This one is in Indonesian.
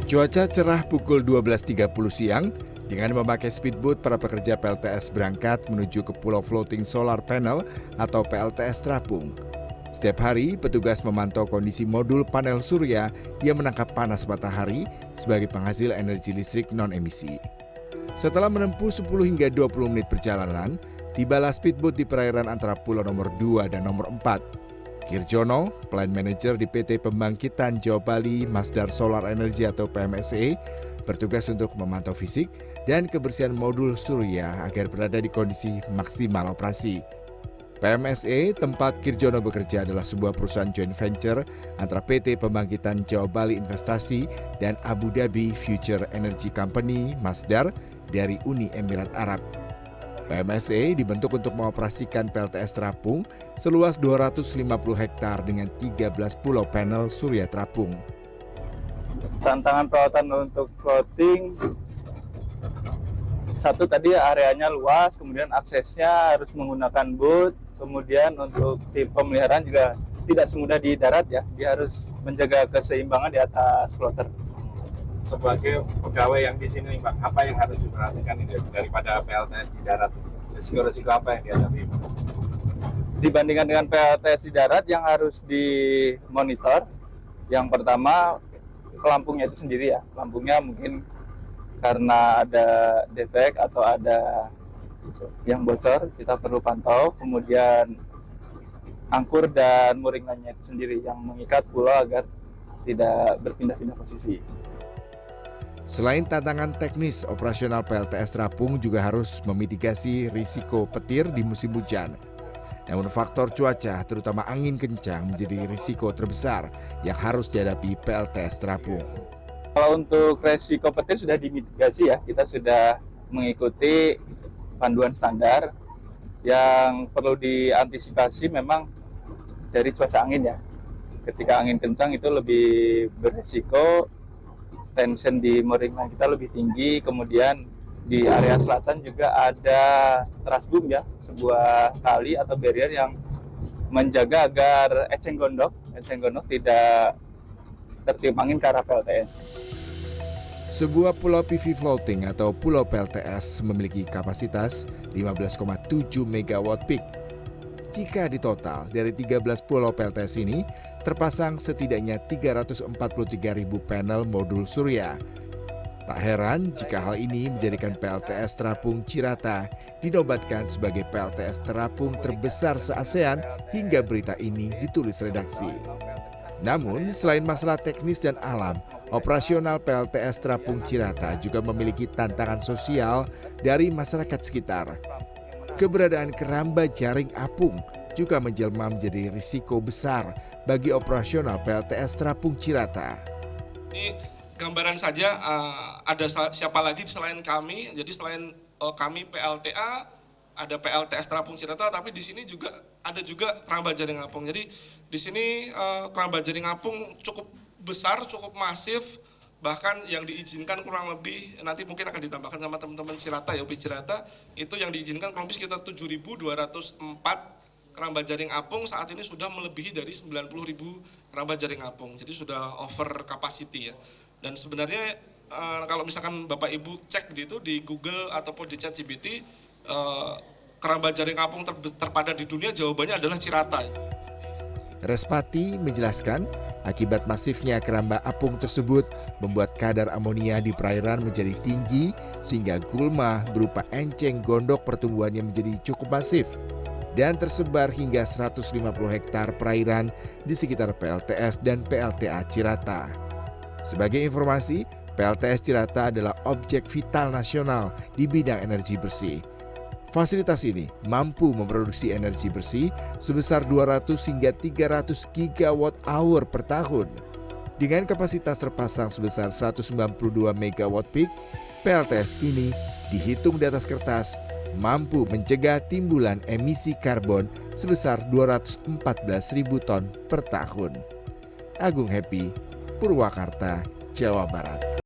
Cuaca cerah pukul 12.30 siang, dengan memakai speedboat para pekerja PLTS berangkat menuju ke Pulau Floating Solar Panel atau PLTS Terapung. Setiap hari, petugas memantau kondisi modul panel surya yang menangkap panas matahari sebagai penghasil energi listrik non-emisi. Setelah menempuh 10 hingga 20 menit perjalanan, tibalah speedboat di perairan antara pulau nomor 2 dan nomor 4. Kirjono, Plant Manager di PT Pembangkitan Jawa Bali Masdar Solar Energy atau PMSE, bertugas untuk memantau fisik dan kebersihan modul surya agar berada di kondisi maksimal operasi. PMSE, tempat Kirjono bekerja, adalah sebuah perusahaan joint venture antara PT Pembangkitan Jawa Bali Investasi dan Abu Dhabi Future Energy Company Masdar dari Uni Emirat Arab. PMSE dibentuk untuk mengoperasikan PLTS Terapung seluas 250 hektar dengan 13 pulau panel surya terapung. Tantangan perawatan untuk floating, satu tadi areanya luas, kemudian aksesnya harus menggunakan boat, kemudian untuk tim pemeliharaan juga tidak semudah di darat ya, dia harus menjaga keseimbangan di atas floater. Sebagai pegawai yang di sini, Pak, apa yang harus diperhatikan ini daripada PLTS di darat? Risiko-risiko apa yang dihadapi, Pak? Dibandingkan dengan PLTS di darat yang harus dimonitor, yang pertama pelampungnya itu sendiri ya. Pelampungnya mungkin karena ada defek atau ada yang bocor, kita perlu pantau. Kemudian angkur dan mooring line-nya itu sendiri yang mengikat pulau agar tidak berpindah-pindah posisi. Selain tantangan teknis, operasional PLTS Terapung juga harus memitigasi risiko petir di musim hujan. Namun faktor cuaca, terutama angin kencang, menjadi risiko terbesar yang harus dihadapi PLTS Terapung. Kalau untuk risiko petir sudah dimitigasi ya, kita sudah mengikuti panduan standar. Yang perlu diantisipasi memang dari cuaca angin ya. Ketika angin kencang itu lebih berisiko, tension di mooring line kita lebih tinggi. Kemudian di area selatan juga ada truss boom ya, sebuah tali atau barrier yang menjaga agar eceng gondok tidak tertiup angin ke arah PLTS. Sebuah pulau PV floating atau pulau PLTS memiliki kapasitas 15,7 MW peak. Jika ditotal, dari 13 pulau PLTS ini terpasang setidaknya 343.000 panel modul surya. Tak heran jika hal ini menjadikan PLTS Terapung Cirata dinobatkan sebagai PLTS terapung terbesar se-ASEAN hingga berita ini ditulis redaksi. Namun, selain masalah teknis dan alam, operasional PLTS Terapung Cirata juga memiliki tantangan sosial dari masyarakat sekitar. Keberadaan keramba jaring apung juga menjelma menjadi risiko besar bagi operasional PLTS Terapung Cirata. Ini gambaran saja, ada siapa lagi selain kami. Jadi selain kami PLTA, ada PLTS Terapung Cirata, tapi di sini juga ada keramba jaring apung. Jadi di sini keramba jaring apung cukup besar, cukup masif. Bahkan yang diizinkan kurang lebih, nanti mungkin akan ditambahkan sama teman-teman Cirata ya, UP Cirata, itu yang diizinkan kurang lebih sekitar 7.204 keramba jaring apung. Saat ini sudah melebihi dari 90.000 keramba jaring apung, jadi sudah over capacity ya. Dan sebenarnya kalau misalkan Bapak Ibu cek di Google ataupun di ChatGPT, keramba jaring apung terpadat di dunia, jawabannya adalah Cirata. Respati menjelaskan, akibat masifnya keramba apung tersebut membuat kadar amonia di perairan menjadi tinggi sehingga gulma berupa enceng gondok pertumbuhannya menjadi cukup masif dan tersebar hingga 150 hektar perairan di sekitar PLTS dan PLTA Cirata. Sebagai informasi, PLTS Cirata adalah objek vital nasional di bidang energi bersih. Fasilitas ini mampu memproduksi energi bersih sebesar 200 hingga 300 gigawatt hour per tahun. Dengan kapasitas terpasang sebesar 192 MW peak, PLTS ini dihitung di atas kertas mampu mencegah timbulan emisi karbon sebesar 214.000 ton per tahun. Agung Happy, Purwakarta, Jawa Barat.